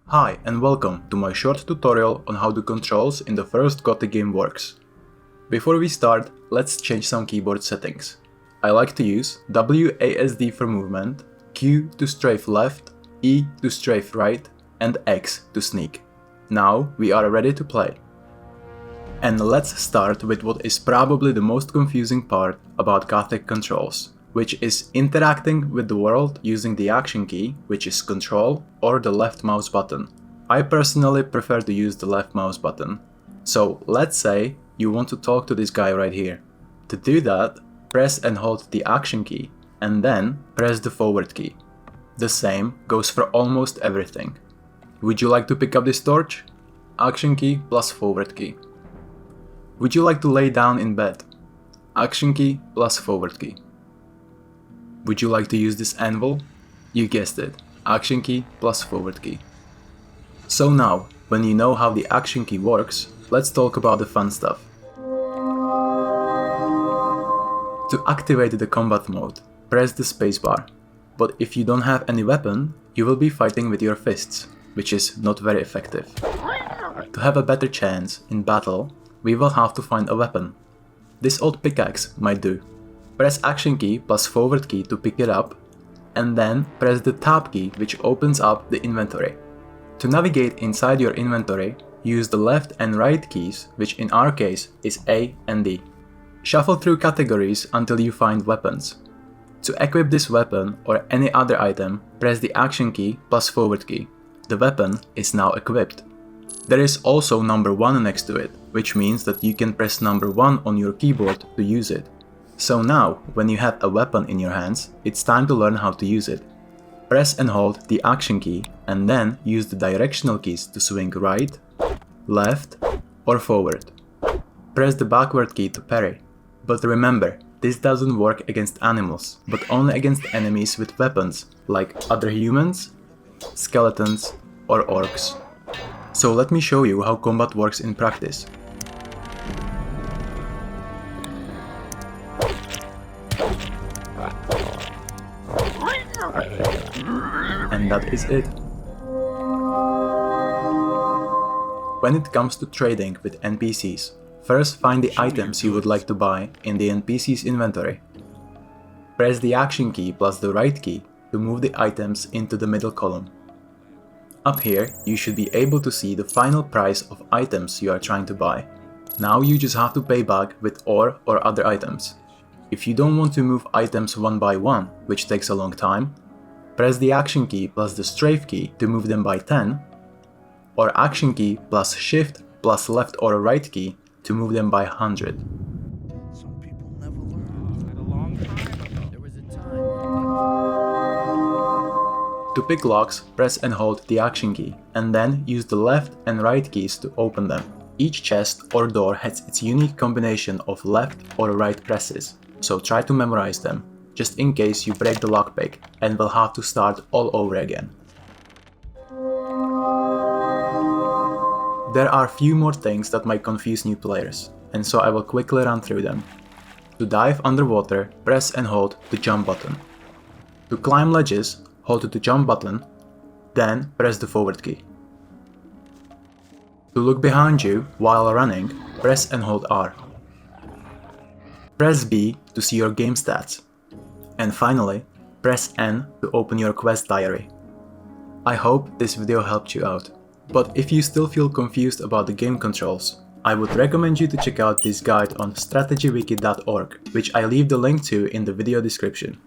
Hi and welcome to my short tutorial on how the controls in the first Gothic game works. Before we start, let's change some keyboard settings. I like to use WASD for movement, Q to strafe left, E to strafe right, and X to sneak. Now we are ready to play. And let's start with what is probably the most confusing part about Gothic controls, which is interacting with the world using the action key, which is Control, or the left mouse button. I personally prefer to use the left mouse button. So let's say you want to talk to this guy right here. To do that, press and hold the action key, and then press the forward key. The same goes for almost everything. Would you like to pick up this torch? Action key plus forward key. Would you like to lay down in bed? Action key plus forward key. Would you like to use this anvil? You guessed it, action key plus forward key. So now, when you know how the action key works, let's talk about the fun stuff. To activate the combat mode, press the spacebar. But if you don't have any weapon, you will be fighting with your fists, which is not very effective. To have a better chance in battle, we will have to find a weapon. This old pickaxe might do. Press action key plus forward key to pick it up, and then press the tab key, which opens up the inventory. To navigate inside your inventory, use the left and right keys, which in our case is A and D. Shuffle through categories until you find weapons. To equip this weapon or any other item, press the action key plus forward key. The weapon is now equipped. There is also number 1 next to it, which means that you can press number 1 on your keyboard to use it. So now, when you have a weapon in your hands, it's time to learn how to use it. Press and hold the action key, and then use the directional keys to swing right, left, or forward. Press the backward key to parry. But remember, this doesn't work against animals, but only against enemies with weapons, like other humans, skeletons, or orcs. So let me show you how combat works in practice. And that is it. When it comes to trading with NPCs, first find the items you would like to buy in the NPC's inventory. Press the action key plus the right key to move the items into the middle column. Up here, you should be able to see the final price of items you are trying to buy. Now you just have to pay back with ore or other items. If you don't want to move items one by one, which takes a long time, press the action key plus the strafe key to move them by 10, or action key plus shift plus left or right key to move them by 100. Some people never learn. A long time ago, there was a time. To pick locks, press and hold the action key, and then use the left and right keys to open them. Each chest or door has its unique combination of left or right presses, so try to memorize them, just in case you break the lockpick and will have to start all over again. There are few more things that might confuse new players, and so I will quickly run through them. To dive underwater, press and hold the jump button. To climb ledges, hold the jump button, then press the forward key. To look behind you while running, press and hold R. Press B to see your game stats. And finally, press N to open your quest diary. I hope this video helped you out. But if you still feel confused about the game controls, I would recommend you to check out this guide on strategywiki.org, which I leave the link to in the video description.